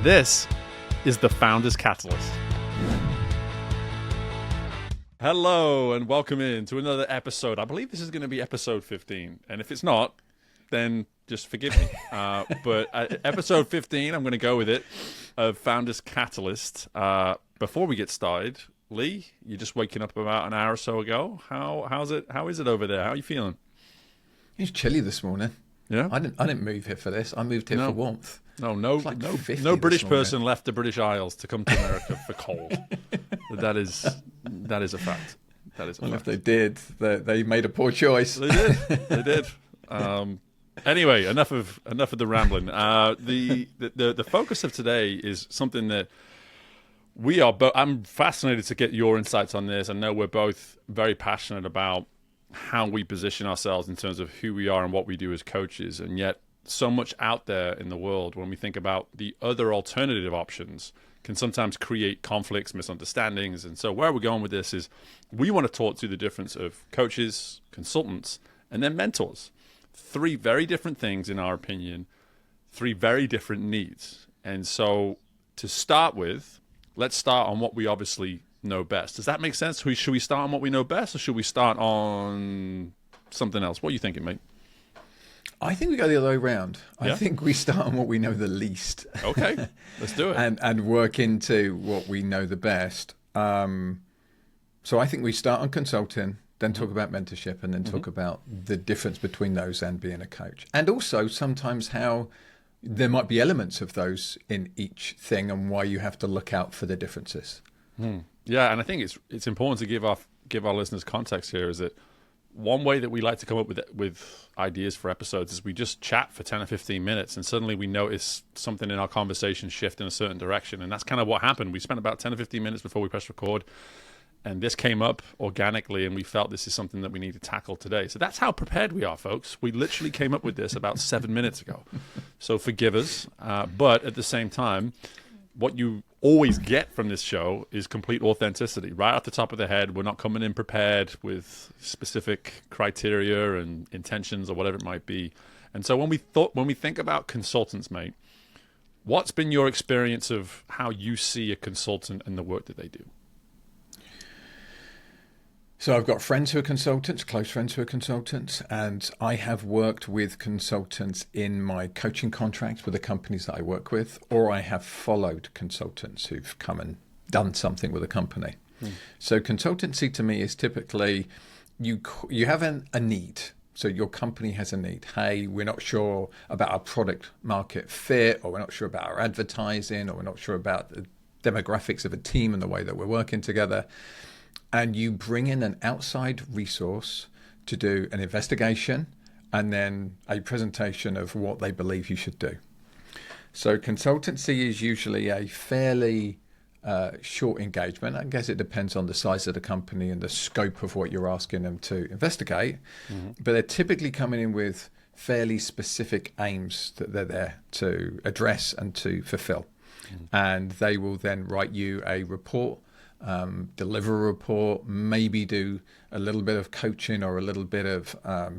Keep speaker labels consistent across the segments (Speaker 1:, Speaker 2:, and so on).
Speaker 1: This is the Founders Catalyst. Hello and welcome in to another episode. I believe this is going to be episode 15. And if it's not, then just forgive me. But episode 15, I'm going to go with it, of Founders Catalyst. Before we get started, Lee, you're just waking up about an hour or so ago. How is it over there? How are you feeling?
Speaker 2: It's chilly this morning.
Speaker 1: Yeah?
Speaker 2: I didn't move here for this. I moved here for warmth.
Speaker 1: No British person left the British Isles to come to America for cold. That is a fact. That is a fact.
Speaker 2: If they did, they made a poor choice.
Speaker 1: They did. Anyway, enough of the rambling. The focus of today is something that we are. I'm fascinated to get your insights on this. I know we're both very passionate about how we position ourselves in terms of who we are and what we do as coaches, and yet so much out there in the world when we think about the other alternative options can sometimes create conflicts, misunderstandings. And so where we're going with this is we want to talk through the difference of coaches, consultants, and then mentors. Three very different things, in our opinion, three very different needs. And so to start with, let's start on what we obviously know best. Does that make sense? Should we start on what we know best, or should we start on something else? What are you thinking, mate?
Speaker 2: I think we go the other way around.
Speaker 1: Yeah?
Speaker 2: I think we start on what we know the least.
Speaker 1: Okay, let's do it.
Speaker 2: and work into what we know the best. So I think we start on consulting, then talk about mentorship, and then talk about the difference between those and being a coach. And also sometimes how there might be elements of those in each thing and why you have to look out for the differences.
Speaker 1: Yeah, and I think it's important to give our listeners context here. Is that one way that we like to come up with ideas for episodes is we just chat for 10 or 15 minutes, and suddenly we notice something in our conversation shift in a certain direction, and that's kind of what happened. We spent about 10 or 15 minutes before we pressed record, and this came up organically, and we felt this is something that we need to tackle today. So that's how prepared we are, folks. We literally came up with this about 7 minutes ago. So forgive us, but at the same time, what you always get from this show is complete authenticity. Right off the top of the head, we're not coming in prepared with specific criteria and intentions or whatever it might be. And so when we think about consultants, mate, what's been your experience of how you see a consultant and the work that they do?
Speaker 2: So I've got friends who are consultants, close friends who are consultants, and I have worked with consultants in my coaching contracts with the companies that I work with, or I have followed consultants who've come and done something with a company. So consultancy to me is typically you have a need. So your company has a need. Hey, we're not sure about our product market fit, or we're not sure about our advertising, or we're not sure about the demographics of a team and the way that we're working together. And you bring in an outside resource to do an investigation and then a presentation of what they believe you should do. So consultancy is usually a fairly short engagement. I guess it depends on the size of the company and the scope of what you're asking them to investigate. But they're typically coming in with fairly specific aims that they're there to address and to fulfill. And they will then write you a report, deliver a report, maybe do a little bit of coaching or a little bit of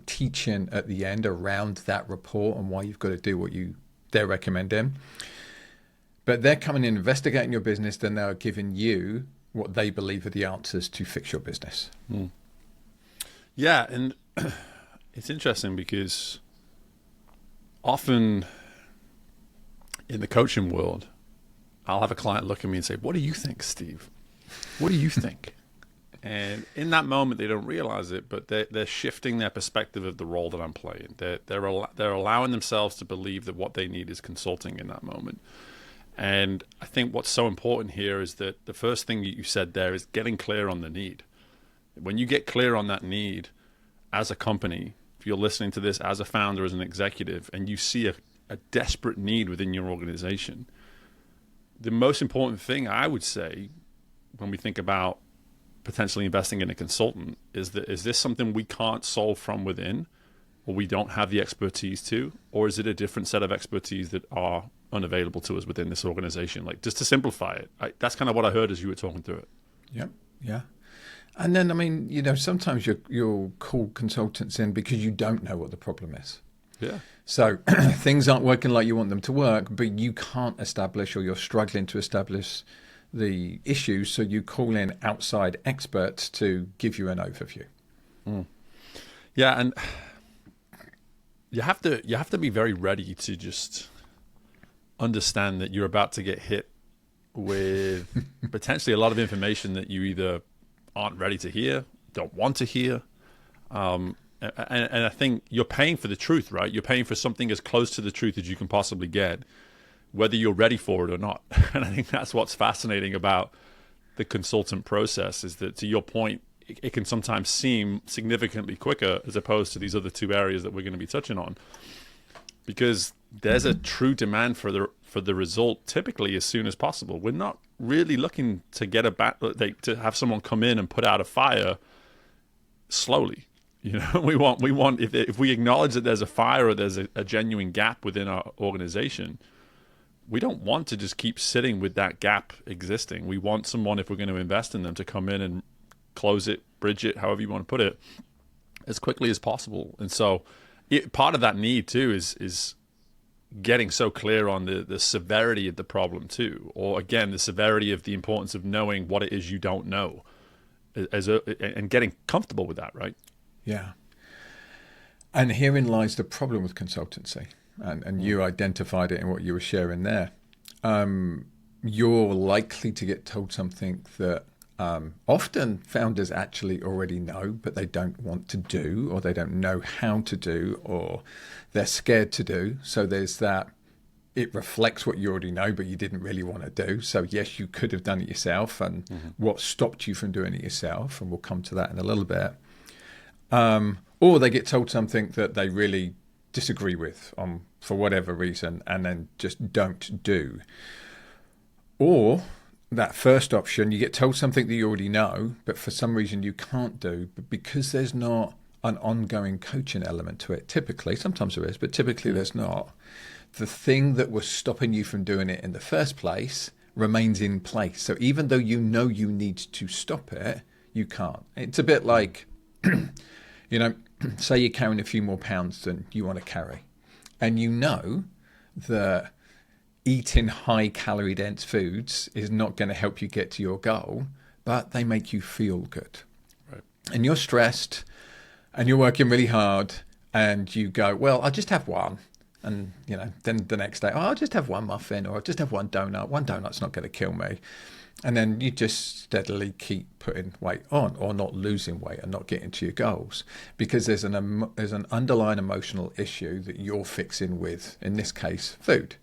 Speaker 2: teaching at the end around that report and why you've got to do what they're recommending. But they're coming in, investigating your business, then they're giving you what they believe are the answers to fix your business.
Speaker 1: Yeah, and it's interesting because often in the coaching world, I'll have a client look at me and say, "What do you think, Steve? What do you think?" And in that moment, they don't realize it, but they're shifting their perspective of the role that I'm playing. They're allowing themselves to believe that what they need is consulting in that moment. And I think what's so important here is that the first thing that you said there is getting clear on the need. When you get clear on that need as a company, if you're listening to this as a founder, as an executive, and you see a desperate need within your organization, the most important thing I would say when we think about potentially investing in a consultant is this something we can't solve from within, or we don't have the expertise to, or is it a different set of expertise that are unavailable to us within this organization? Like, just to simplify it, that's kind of what I heard as you were talking through it.
Speaker 2: Yep. Yeah. And then, I mean, sometimes you'll call consultants in because you don't know what the problem is.
Speaker 1: Yeah.
Speaker 2: So things aren't working like you want them to work, but you can't establish, or you're struggling to establish the issues. So you call in outside experts to give you an overview.
Speaker 1: Yeah, and you have to be very ready to just understand that you're about to get hit with potentially a lot of information that you either aren't ready to hear, don't want to hear. And I think you're paying for the truth, right? You're paying for something as close to the truth as you can possibly get, whether you're ready for it or not. And I think that's what's fascinating about the consultant process, is that, to your point, it can sometimes seem significantly quicker as opposed to these other two areas that we're going to be touching on, because there's a true demand for the result typically as soon as possible. We're not really looking to get to have someone come in and put out a fire slowly. You know, we want if we acknowledge that there's a fire or there's a genuine gap within our organization, we don't want to just keep sitting with that gap existing. We want someone, if we're going to invest in them, to come in and close it, bridge it, however you want to put it, as quickly as possible. And so part of that need too is getting so clear on the severity of the problem too, or again, the severity of the importance of knowing what it is you don't know, and getting comfortable with that, right?
Speaker 2: Yeah. And herein lies the problem with consultancy. And you identified it in what you were sharing there. You're likely to get told something that often founders actually already know, but they don't want to do, or they don't know how to do, or they're scared to do. So there's that. It reflects what you already know, but you didn't really want to do. So yes, you could have done it yourself. And what stopped you from doing it yourself? And we'll come to that in a little bit. Or they get told something that they really disagree with for whatever reason, and then just don't do. Or that first option, you get told something that you already know, but for some reason you can't do, but because there's not an ongoing coaching element to it, typically, sometimes there is, but typically there's not, the thing that was stopping you from doing it in the first place remains in place. So even though you know you need to stop it, you can't. It's a bit like, you know, say you're carrying a few more pounds than you want to carry, and you know that eating high calorie dense foods is not going to help you get to your goal, but they make you feel good.
Speaker 1: Right.
Speaker 2: And you're stressed and you're working really hard, and you go, well, I'll just have one. And, you know, then the next day, oh, I'll just have one muffin, or I'll just have one donut. One donut's not going to kill me. And then you just steadily keep putting weight on, or not losing weight and not getting to your goals, because there's an underlying emotional issue that you're fixing with, in this case, food.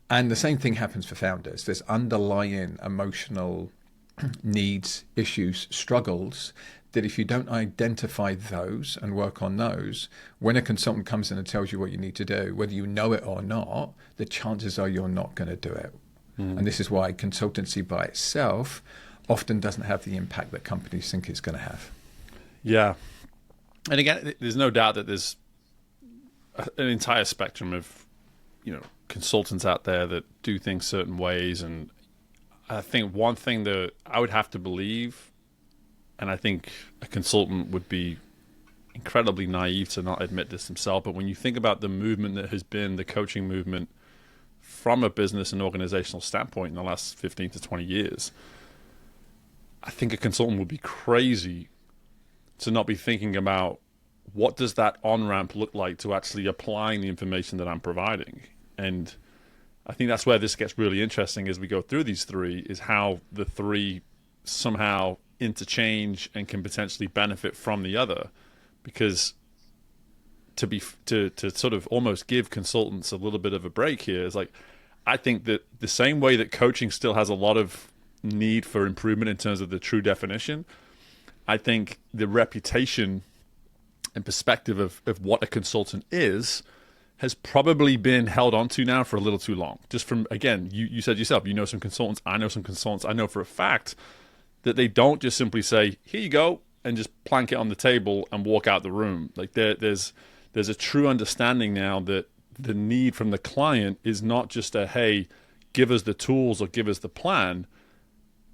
Speaker 2: And the same thing happens for founders. There's underlying emotional needs, issues, struggles, that if you don't identify those and work on those, when a consultant comes in and tells you what you need to do, whether you know it or not, the chances are you're not going to do it. And this is why consultancy by itself often doesn't have the impact that companies think it's going to have.
Speaker 1: Yeah. And again, there's no doubt that there's an entire spectrum of, you know, consultants out there that do things certain ways. And I think one thing that I would have to believe, and I think a consultant would be incredibly naive to not admit this himself, but when you think about the movement that has been the coaching movement from a business and organizational standpoint in the last 15 to 20 years, I think a consultant would be crazy to not be thinking about, what does that on-ramp look like to actually applying the information that I'm providing? And I think that's where this gets really interesting as we go through these three, is how the three somehow interchange and can potentially benefit from the other. Because to sort of almost give consultants a little bit of a break here is like, I think that the same way that coaching still has a lot of need for improvement in terms of the true definition, I think the reputation and perspective of what a consultant is has probably been held onto now for a little too long. Just from, again, you said yourself, you know some consultants, I know some consultants, I know for a fact that they don't just simply say, here you go, and just plank it on the table and walk out the room. Like there's a true understanding now that the need from the client is not just a, hey, give us the tools or give us the plan.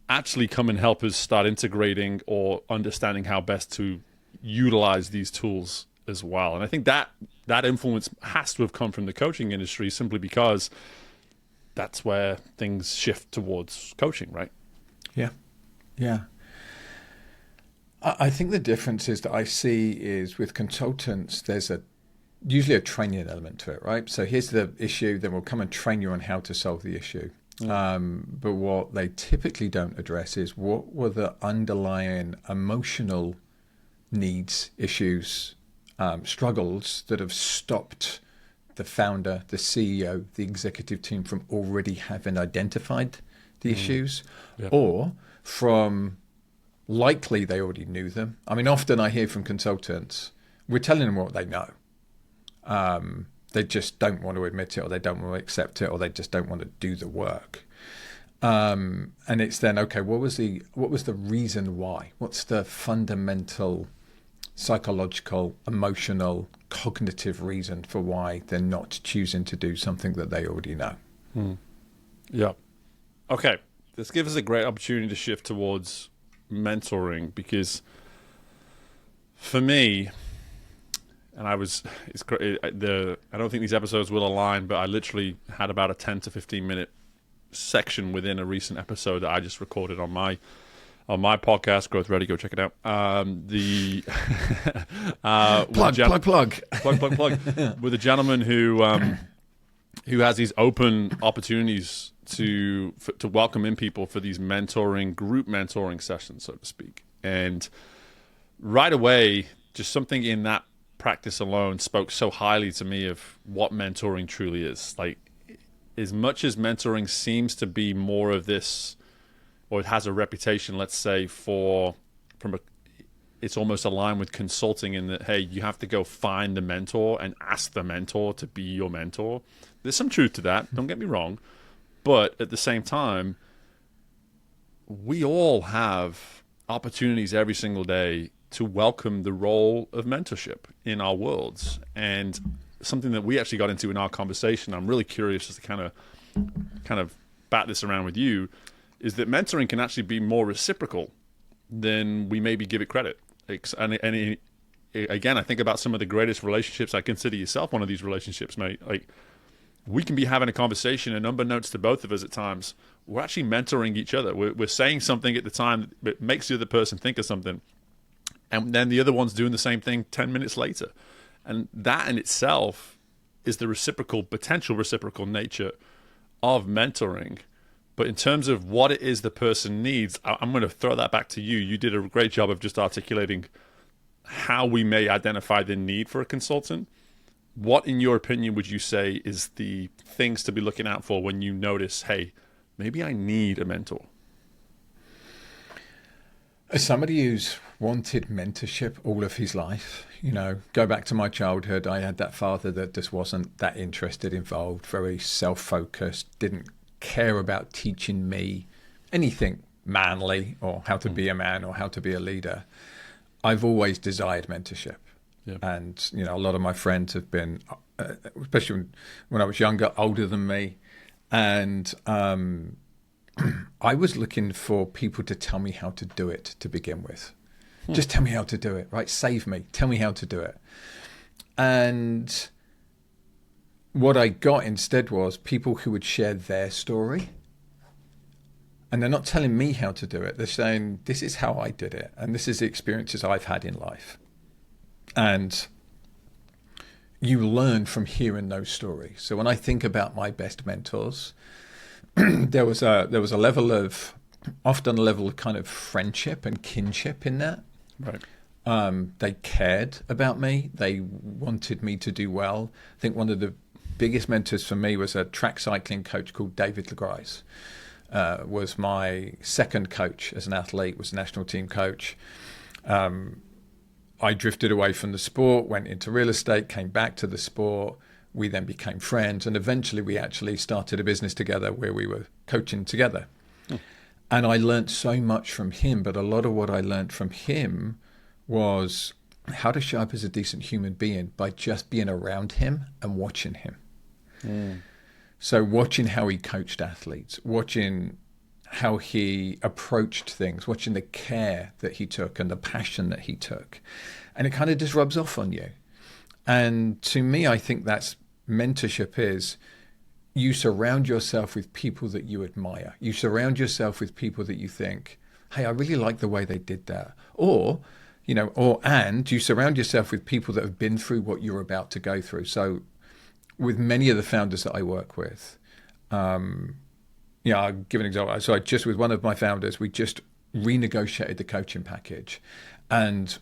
Speaker 1: Actually come and help us start integrating or understanding how best to utilize these tools as well. And I think that influence has to have come from the coaching industry, simply because that's where things shift towards coaching, right?
Speaker 2: Yeah. Yeah. I think the difference is that I see is with consultants, there's usually a training element to it, right? So here's the issue, then we'll come and train you on how to solve the issue. But what they typically don't address is what were the underlying emotional needs, issues, struggles that have stopped the founder, the CEO, the executive team from already having identified the issues, or from likely they already knew them. I mean, often I hear from consultants, we're telling them what they know. They just don't want to admit it, or they don't want to accept it, or they just don't want to do the work. And it's then, okay, what was the reason why? What's the fundamental psychological, emotional, cognitive reason for why they're not choosing to do something that they already know?
Speaker 1: Yeah. Okay. This gives us a great opportunity to shift towards mentoring, because for me, and I don't think these episodes will align, but I literally had about a 10 to 15 minute section within a recent episode that I just recorded on my podcast, Growth Ready. Go check it out. Plug. With a gentleman who has these open opportunities to welcome in people for these group mentoring sessions, so to speak. And right away, just something in that practice alone spoke so highly to me of what mentoring truly is. Like, as much as mentoring seems to be more of this, or it has a reputation, let's say, it's almost aligned with consulting in that, hey, you have to go find the mentor and ask the mentor to be your mentor. There's some truth to that, don't get me wrong. But at the same time, we all have opportunities every single day to welcome the role of mentorship in our worlds. And something that we actually got into in our conversation, I'm really curious just to kind of bat this around with you, is that mentoring can actually be more reciprocal than we maybe give it credit. And again, I think about some of the greatest relationships. I consider yourself one of these relationships, mate. Like, we can be having a conversation, and unbeknownst to both of us at times, we're actually mentoring each other. We're saying something at the time that makes the other person think of something, and then the other one's doing the same thing 10 minutes later. And that in itself is the potential reciprocal nature of mentoring. But in terms of what it is the person needs, I'm going to throw that back to you. You did a great job of just articulating how we may identify the need for a consultant. What, in your opinion, would you say is the things to be looking out for when you notice, hey, maybe I need a mentor?
Speaker 2: As somebody who's wanted mentorship all of his life, go back to my childhood, I had that father that just wasn't that interested, involved, very self-focused, didn't care about teaching me anything manly or how to be a man or how to be a leader. I've always desired mentorship. Yeah. And, a lot of my friends have been, especially when I was younger, older than me. And I was looking for people to tell me how to do it to begin with. Just tell me how to do it, right? Save me. Tell me how to do it. And what I got instead was people who would share their story. And they're not telling me how to do it. They're saying, this is how I did it. And this is the experiences I've had in life. And you learn from hearing those stories. So when I think about my best mentors, there was a level of, often a level of kind of friendship and kinship in that.
Speaker 1: Right.
Speaker 2: They cared about me. They wanted me to do well. I think one of the biggest mentors for me was a track cycling coach called David Legrais. Was my second coach as an athlete, was a national team coach. I drifted away from the sport, went into real estate, came back to the sport. We then became friends, and eventually we actually started a business together where we were coaching together. And I learned so much from him, but a lot of what I learned from him was how to show up as a decent human being by just being around him and watching him. So watching how he coached athletes, watching how he approached things, watching the care that he took and the passion that he took. And it kind of just rubs off on you. And to me, I think that's mentorship is you surround yourself with people that you admire. You surround yourself with people that you think, hey, I really like the way they did that. And you surround yourself with people that have been through what you're about to go through. So with many of the founders that I work with, I'll give an example. So with one of my founders, we just renegotiated the coaching package. And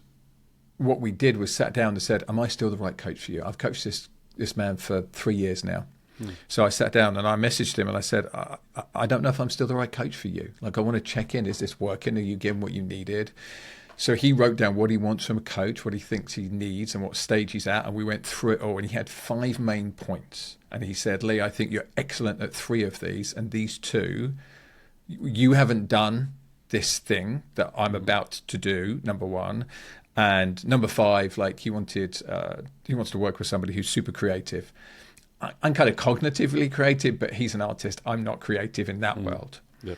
Speaker 2: what we did was sat down and said, am I still the right coach for you? I've coached this man for 3 years now. So I sat down and I messaged him and I said, I don't know if I'm still the right coach for you. Like, I want to check in. Is this working? Are you getting what you needed? So he wrote down what he wants from a coach, what he thinks he needs and what stage he's at. And we went through it all. And he had 5 main points. And he said, Lee, I think you're excellent at 3 of these. And these 2, you haven't done this thing that I'm about to do, number 1. And number 5, like he wants to work with somebody who's super creative. I'm kind of cognitively creative, but he's an artist. I'm not creative in that world.
Speaker 1: Yep.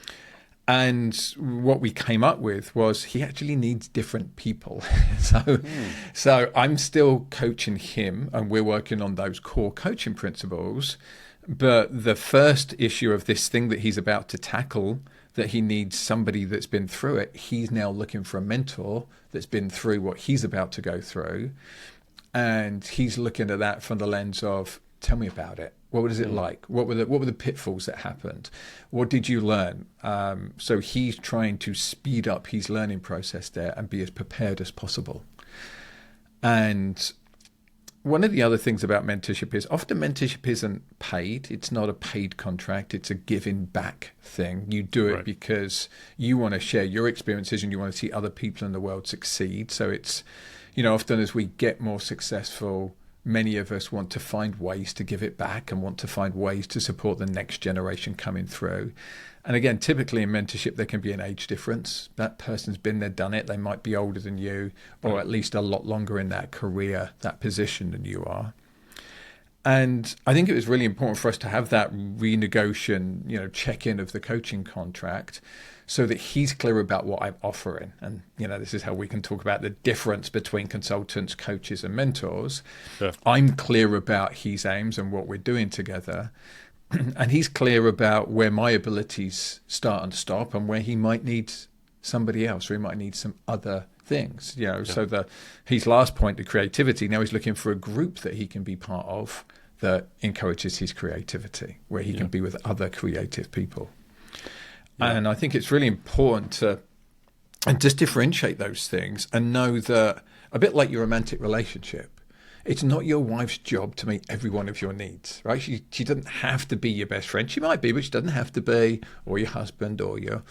Speaker 2: And what we came up with was he actually needs different people. So I'm still coaching him and we're working on those core coaching principles. But the first issue of this thing that he's about to tackle, that he needs somebody that's been through it, he's now looking for a mentor that's been through what he's about to go through. And he's looking at that from the lens of, tell me about it. What was it like? What were the pitfalls that happened? What did you learn? So he's trying to speed up his learning process there and be as prepared as possible. And one of the other things about mentorship is often mentorship isn't paid. It's not a paid contract. It's a giving back thing. You do it because you want to share your experiences and you want to see other people in the world succeed. So it's, often as we get more successful, many of us want to find ways to give it back and want to find ways to support the next generation coming through. And again, typically in mentorship, there can be an age difference. That person's been there, done it. They might be older than you, or at least a lot longer in that career, that position than you are. And I think it was really important for us to have that renegotiation, check-in of the coaching contract so that he's clear about what I'm offering. And, this is how we can talk about the difference between consultants, coaches, and mentors.
Speaker 1: Sure.
Speaker 2: I'm clear about his aims and what we're doing together. And he's clear about where my abilities start and stop and where he might need somebody else or he might need some other things. So his last point, the creativity, now he's looking for a group that he can be part of that encourages his creativity, where he can be with other creative people. Yeah. And I think it's really important to just differentiate those things and know that, a bit like your romantic relationship, it's not your wife's job to meet every one of your needs, right? She doesn't have to be your best friend. She might be, but she doesn't have to be, or your husband or your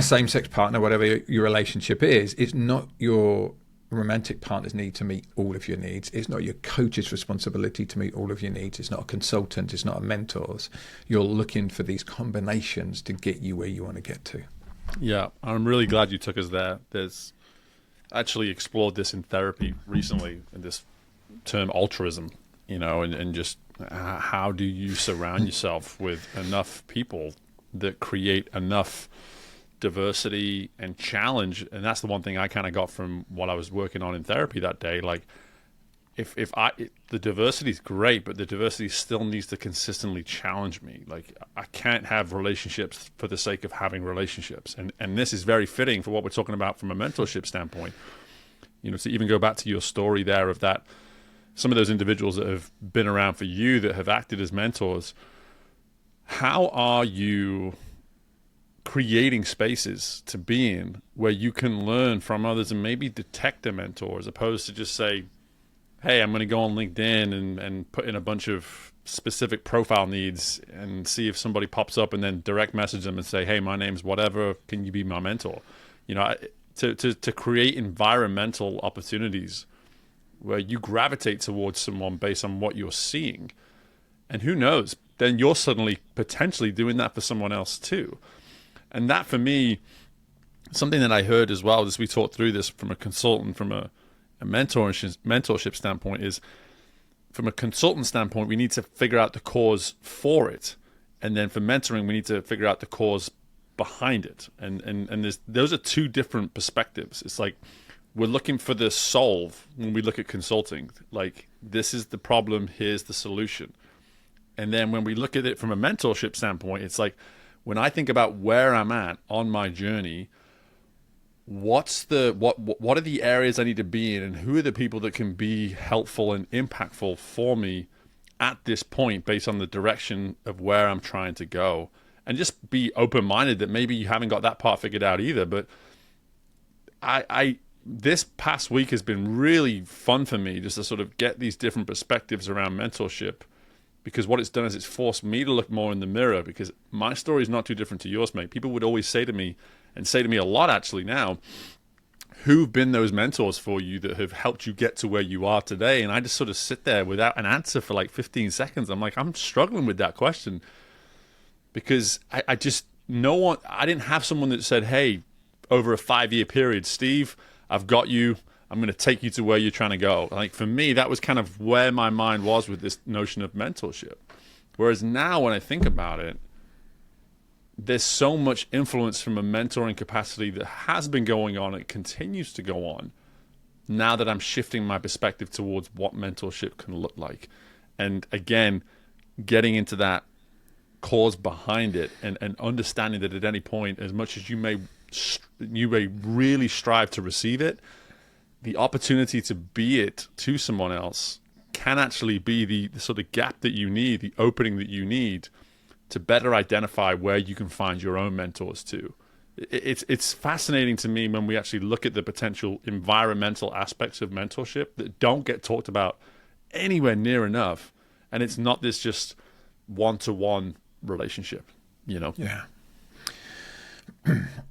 Speaker 2: same-sex partner, whatever your relationship is. It's not your romantic partner's need to meet all of your needs. It's not your coach's responsibility to meet all of your needs. It's not a consultant. It's not a mentor's. You're looking for these combinations to get you where you want to get to.
Speaker 1: Yeah, I'm really glad you took us there. There's actually explored this in therapy recently, in this term altruism, and just how do you surround yourself with enough people that create enough diversity and challenge. And that's the one thing I kind of got from what I was working on in therapy that day. Like, the diversity is great, but the diversity still needs to consistently challenge me. Like, I can't have relationships for the sake of having relationships. And this is very fitting for what we're talking about from a mentorship standpoint. To even go back to your story there of that, some of those individuals that have been around for you that have acted as mentors, how are you creating spaces to be in where you can learn from others and maybe detect a mentor, as opposed to just say, hey, I'm going to go on LinkedIn and put in a bunch of specific profile needs and see if somebody pops up and then direct message them and say, hey, my name's whatever, can you be my mentor? To create environmental opportunities where you gravitate towards someone based on what you're seeing. And who knows, then you're suddenly potentially doing that for someone else too. And that, for me, something that I heard as well as we talked through this from a consultant, from a mentorship standpoint, is from a consultant standpoint, we need to figure out the cause for it. And then for mentoring, we need to figure out the cause behind it. And those are two different perspectives. It's like, we're looking for the solve when we look at consulting. Like, this is the problem, here's the solution. And then when we look at it from a mentorship standpoint, it's like, when I think about where I'm at on my journey, what are the areas I need to be in, and who are the people that can be helpful and impactful for me at this point based on the direction of where I'm trying to go. And just be open-minded that maybe you haven't got that part figured out either. But I this past week has been really fun for me, just to sort of get these different perspectives around mentorship, because what it's done is it's forced me to look more in the mirror, because my story is not too different to yours, mate. People would always say to me, and say to me a lot actually now, who've been those mentors for you that have helped you get to where you are today? And I just sort of sit there without an answer for like 15 seconds. I'm like, I'm struggling with that question, because I didn't have someone that said, hey, over a 5-year period, Steve, I've got you. I'm going to take you to where you're trying to go. Like, for me, that was kind of where my mind was with this notion of mentorship. Whereas now when I think about it, there's so much influence from a mentoring capacity that has been going on. It continues to go on now that I'm shifting my perspective towards what mentorship can look like. And again, getting into that cause behind it, and understanding that at any point, as much as you may really strive to receive it, the opportunity to be it to someone else can actually be the sort of gap that you need, the opening that you need to better identify where you can find your own mentors too. It's fascinating to me when we actually look at the potential environmental aspects of mentorship that don't get talked about anywhere near enough. And it's not this just one-to-one relationship, you know?
Speaker 2: Yeah.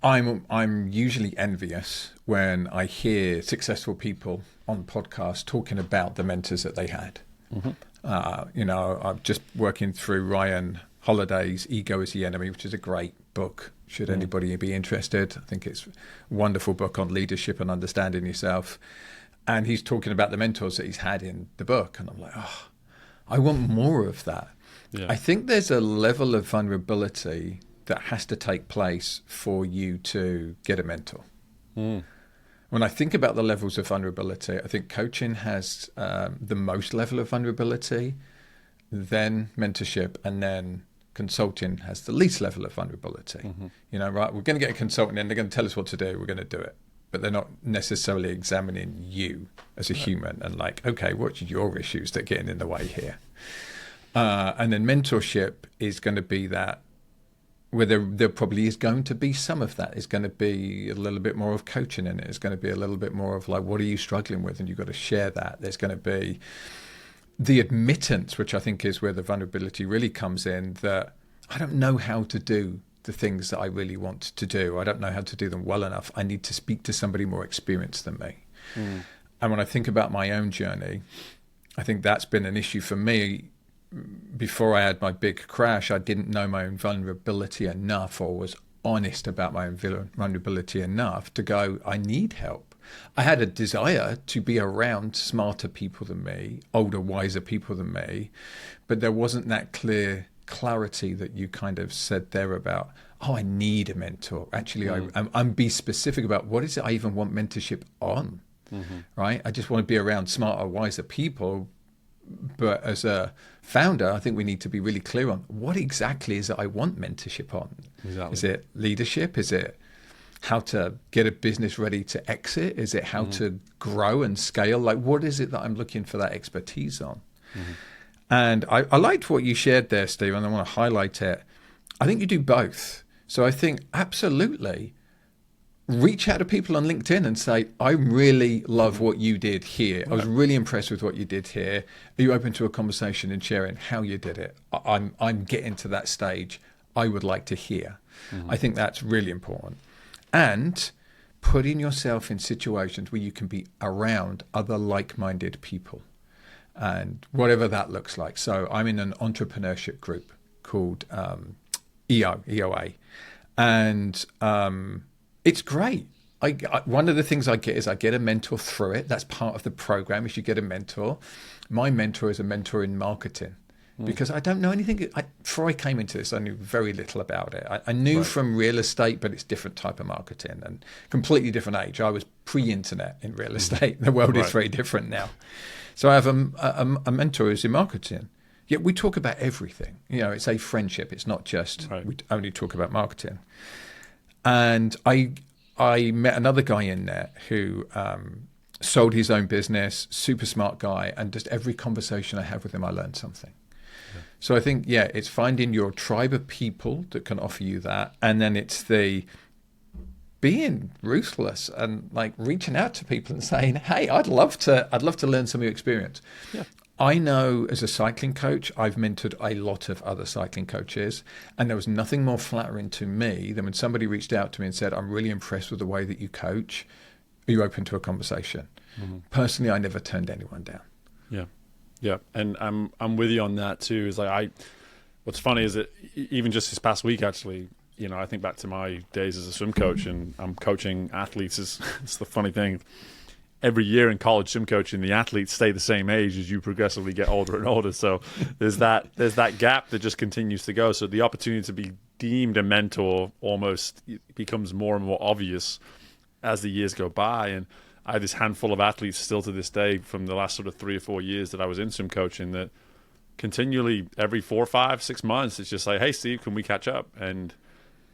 Speaker 2: I'm usually envious when I hear successful people on podcasts talking about the mentors that they had. Mm-hmm. I'm just working through Ryan Holiday's Ego is the Enemy, which is a great book. Should anybody be interested, I think it's a wonderful book on leadership and understanding yourself. And he's talking about the mentors that he's had in the book. And I'm like, oh, I want more of that. Yeah. I think there's a level of vulnerability that has to take place for you to get a mentor. When I think about the levels of vulnerability, I think coaching has the most level of vulnerability, then mentorship, and then consulting has the least level of vulnerability. Mm-hmm. You know, right, we're going to get a consultant in, they're going to tell us what to do, we're going to do it. But they're not necessarily examining you as a human and like, okay, what are your issues that are getting in the way here? And then mentorship is going to be that, where there probably is going to be some of that. It's going to be a little bit more of coaching in it. It's going to be a little bit more of like, what are you struggling with? And you've got to share that. There's going to be the admittance, which I think is where the vulnerability really comes in, that I don't know how to do the things that I really want to do. I don't know how to do them well enough. I need to speak to somebody more experienced than me. And when I think about my own journey, I think that's been an issue for me. Before I had my big crash, I didn't know my own vulnerability enough, or was honest about my own vulnerability enough to go, I need help. I had a desire to be around smarter people than me, older, wiser people than me, but there wasn't that clarity that you kind of said there about, oh, I need a mentor. Actually, I'm be specific about what is it I even want mentorship on, right? I just want to be around smarter, wiser people. But as a founder, I think we need to be really clear on what exactly is it I want mentorship on. Exactly. Is it leadership? Is it how to get a business ready to exit? Is it how to grow and scale? Like, what is it that I'm looking for that expertise on? And I liked what you shared there, Steve, and I want to highlight it. I think you do both. So I think absolutely reach out to people on LinkedIn and say, I really love what you did here. Right. I was really impressed with what you did here. Are you open to a conversation and sharing how you did it? I'm getting to that stage. I would like to hear. I think that's really important. And putting yourself in situations where you can be around other like-minded people, and whatever that looks like. So I'm in an entrepreneurship group called EOA, and it's great. One of the things I get is I get a mentor through it. That's part of the program, is you get a mentor. My mentor is a mentor in marketing. because I don't know anything. Before I came into this, I knew very little about it. I knew from real estate, but it's different type of marketing and completely different age. I was pre-internet in real estate. The world is very different now. So I have a mentor who's in marketing. Yet we talk about everything. You know, it's a friendship. It's not just we only talk about marketing. And I met another guy in there who sold his own business, super smart guy, and just every conversation I have with him, I learned something. Yeah. So I think, it's finding your tribe of people that can offer you that, and then it's the being ruthless and like reaching out to people and saying, "Hey, I'd love to learn some of your experience." Yeah. I know as a cycling coach, I've mentored a lot of other cycling coaches, and there was nothing more flattering to me than when somebody reached out to me and said, "I'm really impressed with the way that you coach. Are you open to a conversation?" Mm-hmm. Personally, I never turned anyone down.
Speaker 1: Yeah, and I'm with you on that too. Is like what's funny is that even just this past week, actually, you know, I think back to my days as a swim coach, and I'm coaching athletes. It's the funny thing. Every year in college swim coaching, the athletes stay the same age as you progressively get older and older. So there's that gap that just continues to go. So the opportunity to be deemed a mentor almost becomes more and more obvious as the years go by. And I have this handful of athletes still to this day from the last sort of 3 or 4 years that I was in swim coaching that continually every 4, 5, 6 months, it's just like, "Hey, Steve, can we catch up?" And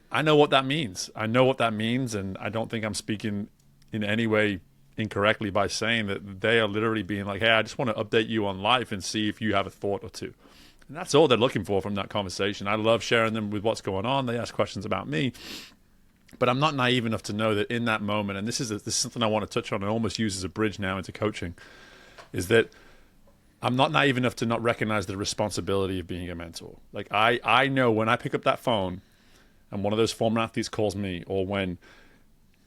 Speaker 1: I know what that means. And I don't think I'm speaking in any way incorrectly by saying that they are literally being like, "Hey, I just want to update you on life and see if you have a thought or two." And that's all they're looking for from that conversation. I love sharing them with what's going on. They ask questions about me. But I'm not naive enough to know that in that moment, and this is something I want to touch on and almost use as a bridge now into coaching, is that I'm not naive enough to not recognize the responsibility of being a mentor. Like I know when I pick up that phone and one of those former athletes calls me, or when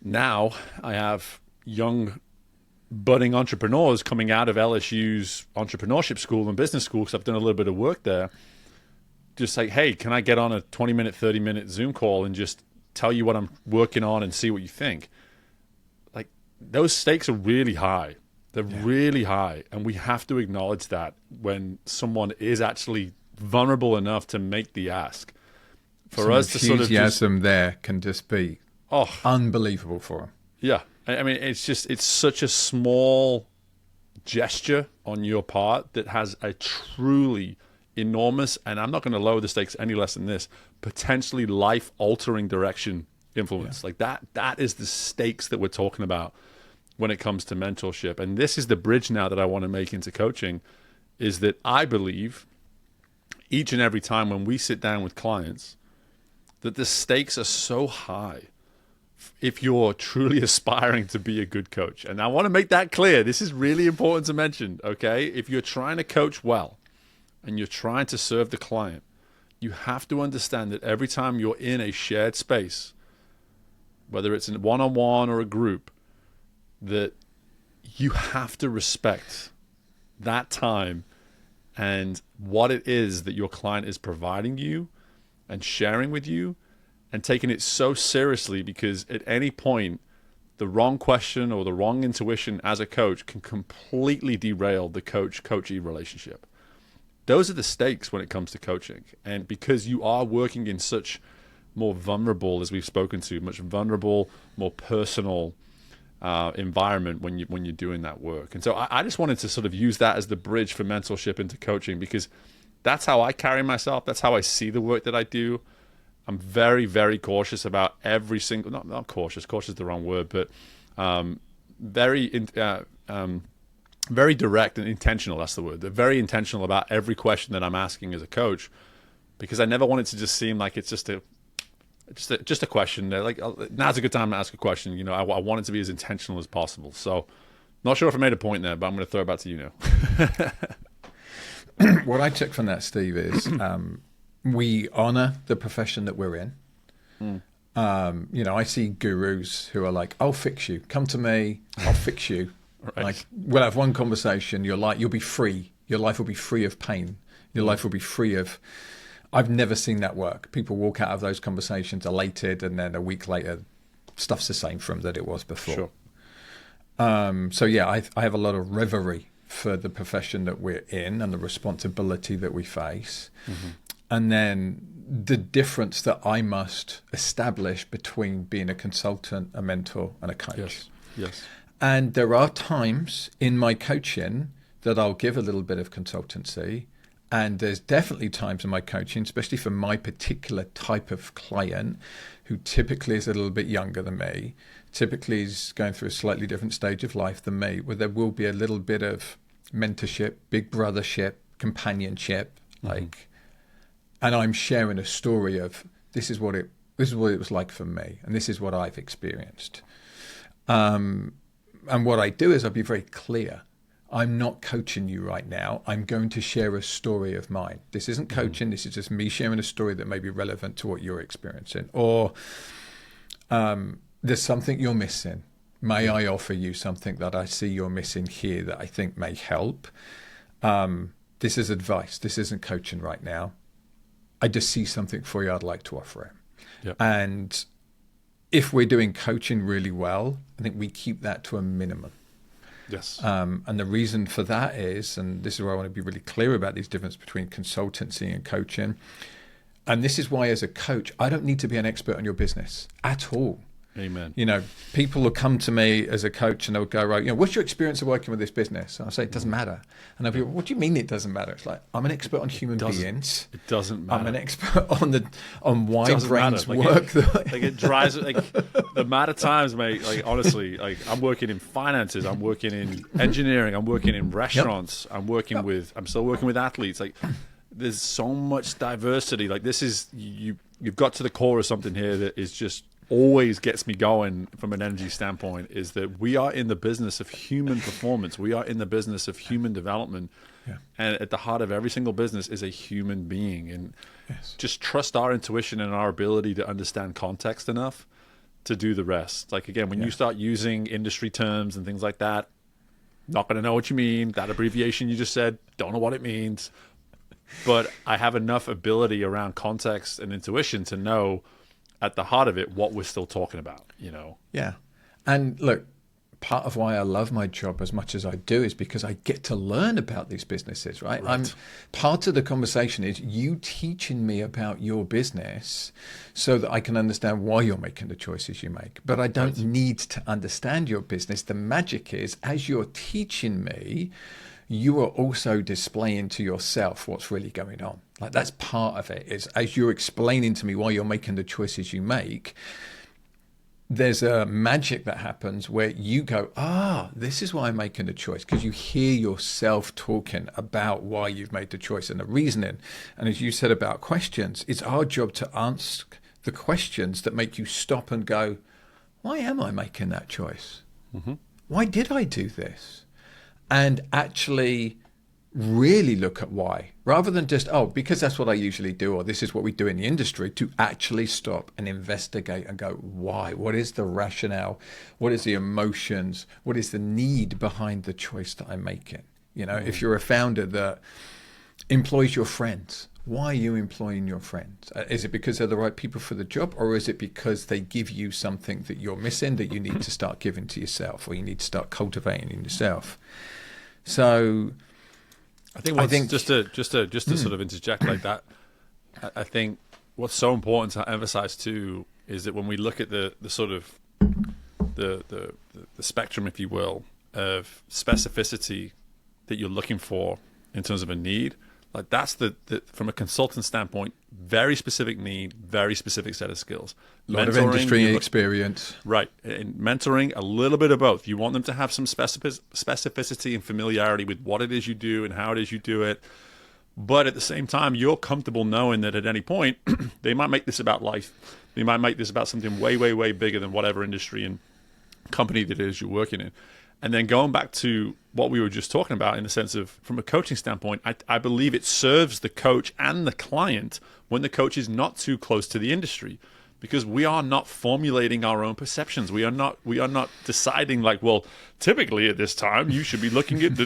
Speaker 1: now I have young budding entrepreneurs coming out of LSU's entrepreneurship school and business school, because I've done a little bit of work there, just like, "Hey, can I get on a 20-minute, 30-minute Zoom call and just tell you what I'm working on and see what you think?" Like, those stakes are really high. They're really high. And we have to acknowledge that when someone is actually vulnerable enough to make the ask. For us to sort of
Speaker 2: enthusiasm there can just be unbelievable for them.
Speaker 1: Yeah. I mean, it's such a small gesture on your part that has a truly enormous, and I'm not going to lower the stakes any less than this, potentially life-altering direction influence. Yeah. Like that is the stakes that we're talking about when it comes to mentorship. And this is the bridge now that I want to make into coaching, is that I believe each and every time when we sit down with clients, that the stakes are so high if you're truly aspiring to be a good coach. And I want to make that clear. This is really important to mention, okay? If you're trying to coach well and you're trying to serve the client, you have to understand that every time you're in a shared space, whether it's in one-on-one or a group, that you have to respect that time and what it is that your client is providing you and sharing with you, and taking it so seriously, because at any point, the wrong question or the wrong intuition as a coach can completely derail the coach-coachee relationship. Those are the stakes when it comes to coaching. And because you are working in such more vulnerable, as we've spoken to, much vulnerable, more personal environment when you're doing that work. And so I just wanted to sort of use that as the bridge for mentorship into coaching, because that's how I carry myself. That's how I see the work that I do. I'm very, very cautious about every single, not cautious is the wrong word, but very direct and intentional, that's the word. They're very intentional about every question that I'm asking as a coach, because I never want it to just seem like it's just a question. They're like, now's a good time to ask a question. You know, I want it to be as intentional as possible. So not sure if I made a point there, but I'm going to throw it back to you now.
Speaker 2: What I took from that, Steve, is we honor the profession that we're in. You know, I see gurus who are like, "I'll fix you. Come to me. I'll fix you." Right. Like, we'll have one conversation. You'll be free. Your life will be free of pain. Your life will be free of. I've never seen that work. People walk out of those conversations elated, and then a week later, stuff's the same from that it was before.
Speaker 1: Sure.
Speaker 2: So yeah, I have a lot of reverie for the profession that we're in and the responsibility that we face. And then the difference that I must establish between being a consultant, a mentor, and a coach.
Speaker 1: Yes. Yes.
Speaker 2: And there are times in my coaching that I'll give a little bit of consultancy. And there's definitely times in my coaching, especially for my particular type of client, who typically is a little bit younger than me, typically is going through a slightly different stage of life than me, where there will be a little bit of mentorship, big brothership, companionship, and I'm sharing a story of this is what it was like for me, and this is what I've experienced. And what I do is I'll be very clear. I'm not coaching you right now. I'm going to share a story of mine. This isn't coaching. This is just me sharing a story that may be relevant to what you're experiencing. Or there's something you're missing. May I offer you something that I see you're missing here that I think may help? This is advice. This isn't coaching right now. I just see something for you. I'd like to offer it.
Speaker 1: Yep.
Speaker 2: And if we're doing coaching really well, I think we keep that to a minimum.
Speaker 1: Yes.
Speaker 2: And the reason for that is, and this is where I want to be really clear about these difference between consultancy and coaching. And this is why, as a coach, I don't need to be an expert on your business at all.
Speaker 1: Amen.
Speaker 2: You know, people will come to me as a coach and they'll go, right, what's your experience of working with this business? And I'll say, it doesn't matter. And they'll be, what do you mean it doesn't matter? It's like, I'm an expert on human beings.
Speaker 1: It doesn't matter.
Speaker 2: I'm an expert on why brains
Speaker 1: like
Speaker 2: work.
Speaker 1: It drives the amount of times, mate, honestly, I'm working in finances, I'm working in engineering, I'm working in restaurants, I'm still working with athletes. There's so much diversity. This is, you've got to the core of something here that is just always gets me going from an energy standpoint, is that we are in the business of human performance. We are in the business of human development. Yeah. And at the heart of every single business is a human being. And just trust our intuition and our ability to understand context enough to do the rest. Again, when you start using industry terms and things like that, not going to know what you mean. That abbreviation you just said, don't know what it means. But I have enough ability around context and intuition to know at the heart of it what we're still talking about,
Speaker 2: Yeah. And look, part of why I love my job as much as I do is because I get to learn about these businesses, right? Part of the conversation is you teaching me about your business so that I can understand why you're making the choices you make. But I don't need to understand your business. The magic is, as you're teaching me, you are also displaying to yourself what's really going on. That's part of it, is as you're explaining to me why you're making the choices you make, there's a magic that happens where you go, this is why I'm making the choice, because you hear yourself talking about why you've made the choice and the reasoning. And as you said about questions, it's our job to ask the questions that make you stop and go, why am I making that choice? Mm-hmm. Why did I do this? And actually really look at why, rather than just, because that's what I usually do, or this is what we do in the industry, to actually stop and investigate and go, why? What is the rationale? What is the emotions? What is the need behind the choice that I'm making? If you're a founder that employs your friends, why are you employing your friends? Is it because they're the right people for the job, or is it because they give you something that you're missing that you need to start giving to yourself, or you need to start cultivating in yourself? So
Speaker 1: I think just to sort of interject like that, I think what's so important to emphasize too is that when we look at the sort of the spectrum, if you will, of specificity that you're looking for in terms of a need, that's the from a consultant standpoint, very specific need, very specific set of skills.
Speaker 2: A lot of industry experience.
Speaker 1: Right. And mentoring, a little bit of both. You want them to have some specificity and familiarity with what it is you do and how it is you do it. But at the same time, you're comfortable knowing that at any point, they might make this about life. They might make this about something way, way, way bigger than whatever industry and company that it is you're working in. And then going back to what we were just talking about in the sense of, from a coaching standpoint, I believe it serves the coach and the client when the coach is not too close to the industry, because we are not formulating our own perceptions. We are not deciding typically at this time you should be looking at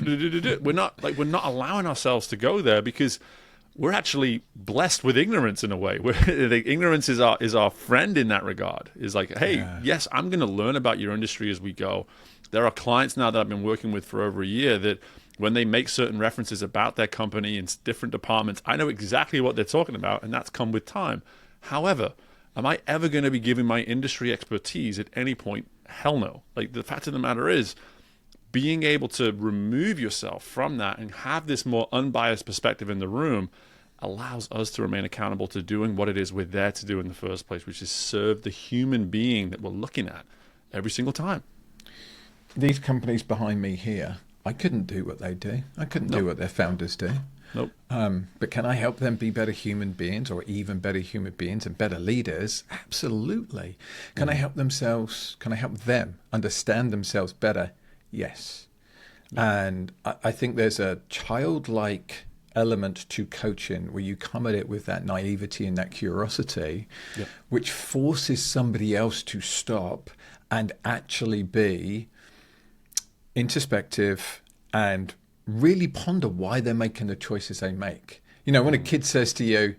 Speaker 1: we're not allowing ourselves to go there, because we're actually blessed with ignorance in a way. The ignorance is our friend in that regard. Is yes, I'm going to learn about your industry as we go. There are clients now that I've been working with for over a year that when they make certain references about their company in different departments, I know exactly what they're talking about, and that's come with time. However, am I ever going to be giving my industry expertise at any point? Hell no. Like, the fact of the matter is, being able to remove yourself from that and have this more unbiased perspective in the room allows us to remain accountable to doing what it is we're there to do in the first place, which is serve the human being that we're looking at every single time.
Speaker 2: These companies behind me here, I couldn't do what they do. I couldn't do what their founders do.
Speaker 1: Nope.
Speaker 2: But can I help them be better human beings, or even better human beings and better leaders? Absolutely. Can I help themselves? Can I help them understand themselves better? Yes. And I think there's a childlike element to coaching where you come at it with that naivety and that curiosity, which forces somebody else to stop and actually be introspective and really ponder why they're making the choices they make. You know, when a kid says to you,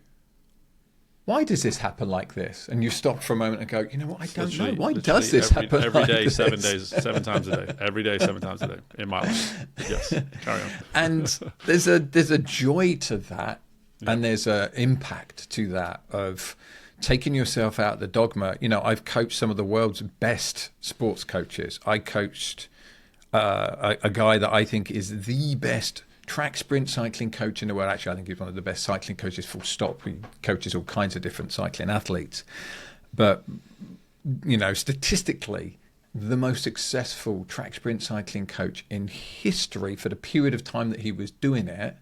Speaker 2: why does this happen like this? And you stop for a moment and go, you know what, I don't know. Why does this happen
Speaker 1: every day,
Speaker 2: like this?
Speaker 1: 7 times a day. Every day, 7 times a day in my life. Yes, carry on.
Speaker 2: And there's a joy to that, and there's an impact to that of taking yourself out of the dogma. You know, I've coached some of the world's best sports coaches. I coached a guy that I think is the best track sprint cycling coach in the world. Actually, I think he's one of the best cycling coaches, full stop. He coaches all kinds of different cycling athletes. But, you know, statistically, the most successful track sprint cycling coach in history for the period of time that he was doing it.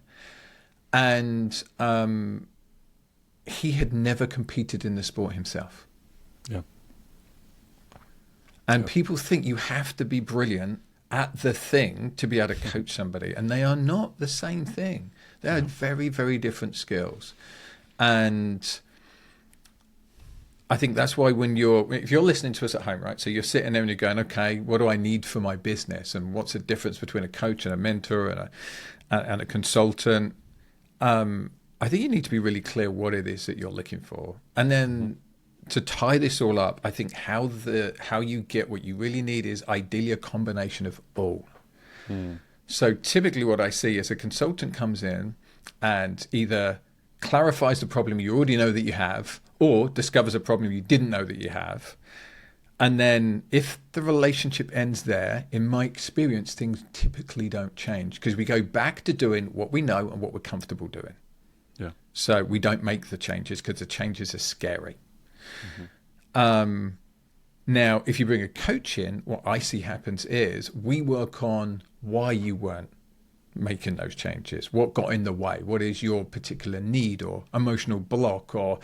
Speaker 2: And he had never competed in the sport himself.
Speaker 1: Yeah.
Speaker 2: And people think you have to be brilliant at the thing to be able to coach somebody, and they are not the same thing. They are very, very different skills. And I think that's why if you're listening to us at home, right? So you're sitting there and you're going, okay, what do I need for my business? And what's the difference between a coach and a mentor and a consultant? I think you need to be really clear what it is that you're looking for. And then to tie this all up, I think how you get what you really need is ideally a combination of all. So typically what I see is a consultant comes in and either clarifies the problem you already know that you have, or discovers a problem you didn't know that you have. And then if the relationship ends there, in my experience, things typically don't change, because we go back to doing what we know and what we're comfortable doing.
Speaker 1: Yeah.
Speaker 2: So we don't make the changes because the changes are scary. Now, if you bring a coach in, what I see happens is we work on why you weren't making those changes. What got in the way? What is your particular need or emotional block or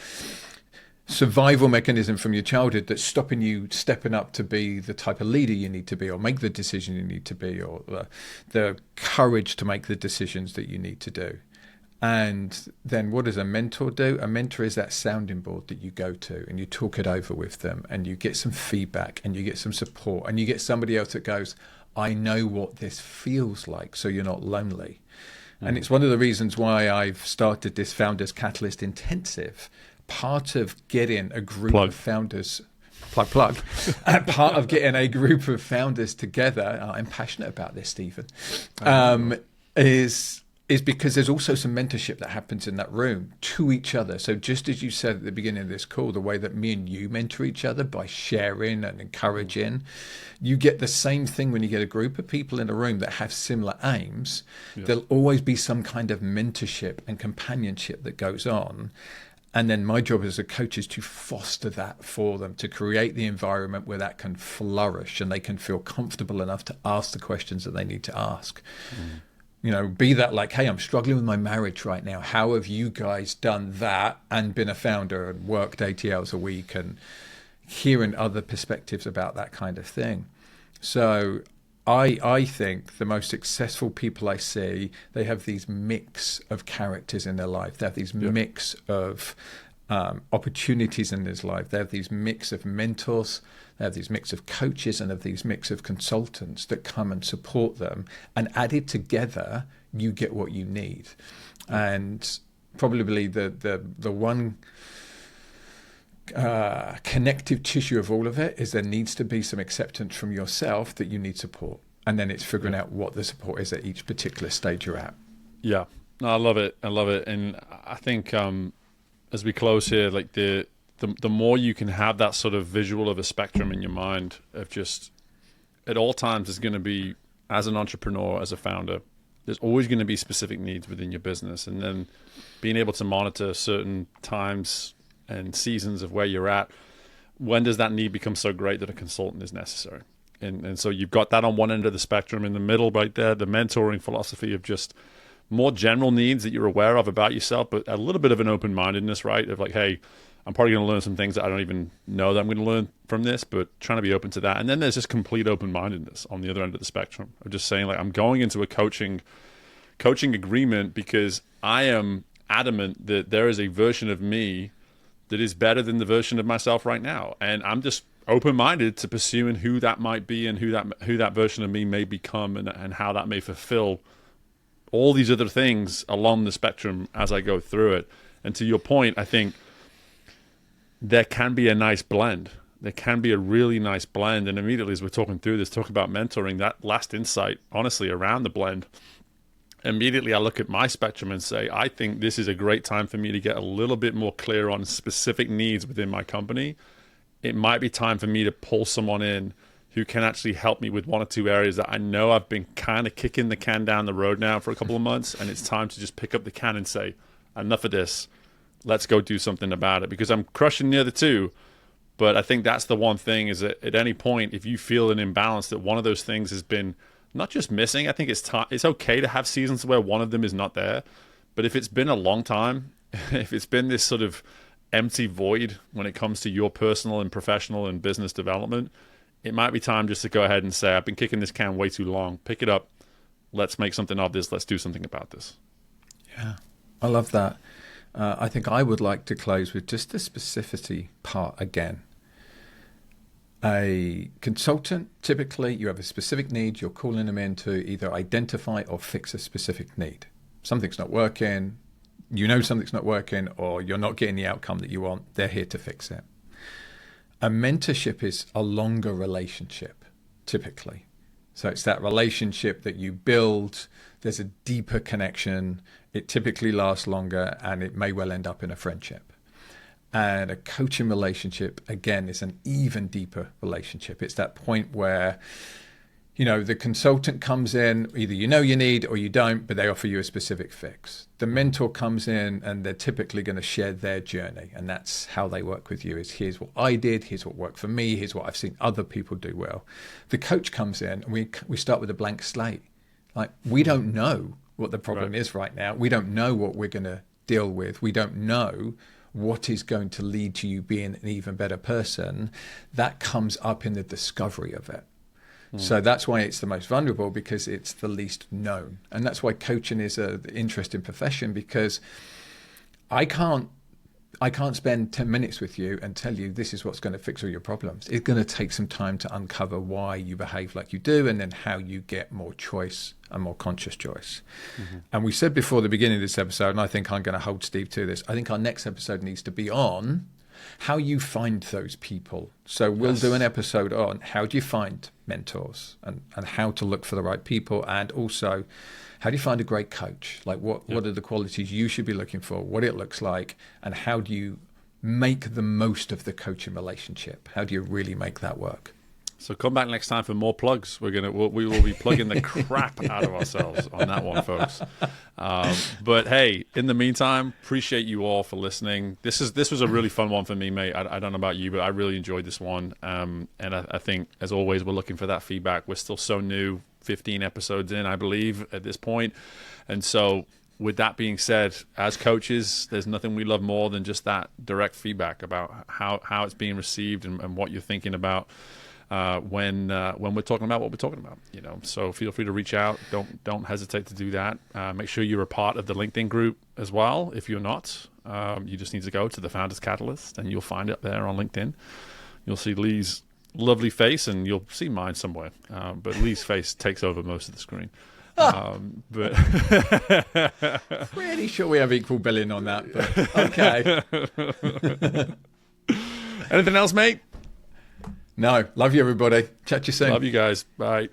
Speaker 2: survival mechanism from your childhood that's stopping you stepping up to be the type of leader you need to be, or make the decision you need to be, or the courage to make the decisions that you need to do. And then what does a mentor do? A mentor is that sounding board that you go to and you talk it over with them, and you get some feedback and you get some support, and you get somebody else that goes, I know what this feels like, so you're not lonely. And it's one of the reasons why I've started this Founders Catalyst Intensive. Part of getting a group of founders, part of getting a group of founders together, I'm passionate about this, Stephen, is because there's also some mentorship that happens in that room to each other. So just as you said at the beginning of this call, the way that me and you mentor each other by sharing and encouraging, you get the same thing when you get a group of people in a room that have similar aims. Yeah. There'll always be some kind of mentorship and companionship that goes on. And then my job as a coach is to foster that for them, to create the environment where that can flourish and they can feel comfortable enough to ask the questions that they need to ask. You know, be that like, hey, I'm struggling with my marriage right now. How have you guys done that and been a founder and worked 80 hours a week, and hearing other perspectives about that kind of thing. So I think the most successful people I see, they have these mix of characters in their life. They have these mix of opportunities in their life. They have these mix of mentors. They have these mix of coaches, and have these mix of consultants that come and support them. And added together, you get what you need. And probably the one connective tissue of all of it is there needs to be some acceptance from yourself that you need support. And then it's figuring out what the support is at each particular stage you're at.
Speaker 1: Yeah, no, I love it. I love it. And I think as we close here, like the more you can have that sort of visual of a spectrum in your mind of just at all times is going to be, as an entrepreneur, as a founder, there's always going to be specific needs within your business. And then being able to monitor certain times and seasons of where you're at, when does that need become so great that a consultant is necessary? And so you've got that on one end of the spectrum. In the middle right there, the mentoring philosophy of just more general needs that you're aware of about yourself, but a little bit of an open-mindedness, right? Of like, hey, I'm probably going to learn some things that I don't even know that I'm going to learn from this, but trying to be open to that. And then there's just complete open-mindedness on the other end of the spectrum of just saying, like, I'm going into a coaching agreement because I am adamant that there is a version of me that is better than the version of myself right now. And I'm just open-minded to pursuing who that might be and who that version of me may become, and how that may fulfill all these other things along the spectrum as I go through it. And to your point, I think there can be a nice blend. There can be a really nice blend. And immediately as we're talking through this, talk about mentoring, that last insight, honestly, around the blend, immediately I look at my spectrum and say, I think this is a great time for me to get a little bit more clear on specific needs within my company. It might be time for me to pull someone in who can actually help me with one or two areas that I know I've been kind of kicking the can down the road now for a couple of months, and it's time to just pick up the can and say, enough of this. Let's go do something about it, because I'm crushing the other two. But I think that's the one thing, is that at any point, if you feel an imbalance, that one of those things has been not just missing, I think it's okay to have seasons where one of them is not there. But if it's been a long time, if it's been this sort of empty void when it comes to your personal and professional and business development, it might be time just to go ahead and say, I've been kicking this can way too long. Pick it up. Let's make something of this. Let's do something about this.
Speaker 2: Yeah, I love that. I think I would like to close with just the specificity part again. A consultant, typically you have a specific need, you're calling them in to either identify or fix a specific need. Something's not working, you know something's not working, or you're not getting the outcome that you want, they're here to fix it. A mentorship is a longer relationship, typically. So it's that relationship that you build, there's a deeper connection, it typically lasts longer, and it may well end up in a friendship. And a coaching relationship, again, is an even deeper relationship. It's that point where, you know, the consultant comes in, either you know you need or you don't, but they offer you a specific fix. The mentor comes in and they're typically going to share their journey. And that's how they work with you, is here's what I did, here's what worked for me, here's what I've seen other people do well. The coach comes in and we start with a blank slate. Like, we don't know what the problem is right now. We don't know what we're going to deal with. We don't know what is going to lead to you being an even better person. That comes up in the discovery of it. So that's why it's the most vulnerable, because it's the least known. And that's why coaching is an interesting profession, because I can't spend 10 minutes with you and tell you this is what's going to fix all your problems. It's going to take some time to uncover why you behave like you do, and then how you get more choice and more conscious choice. Mm-hmm. And we said before the beginning of this episode, and I think I'm going to hold Steve to this, I think our next episode needs to be on how you find those people. So we'll do an episode on how do you find mentors, and how to look for the right people, and also how do you find a great coach? Like what are the qualities you should be looking for, what it looks like, and how do you make the most of the coaching relationship? How do you really make that work?
Speaker 1: So come back next time for more plugs. We will be plugging the crap out of ourselves on that one, folks. But hey, in the meantime, appreciate you all for listening. This was a really fun one for me, mate. I don't know about you, but I really enjoyed this one. And I think, as always, we're looking for that feedback. We're still so new, 15 episodes in, I believe, at this point. And so with that being said, as coaches, there's nothing we love more than just that direct feedback about how it's being received and what you're thinking about when we're talking about what we're talking about, you know. So feel free to reach out. Don't hesitate to do that. Make sure you're a part of the LinkedIn group as well. If you're not, you just need to go to the Founders Catalyst, and you'll find it there on LinkedIn. You'll see Lee's lovely face, and you'll see mine somewhere. But Lee's face takes over most of the screen. But
Speaker 2: pretty sure we have equal billing on that. But okay.
Speaker 1: Anything else, mate?
Speaker 2: No, love you, everybody. Chat to you soon.
Speaker 1: Love you guys. Bye.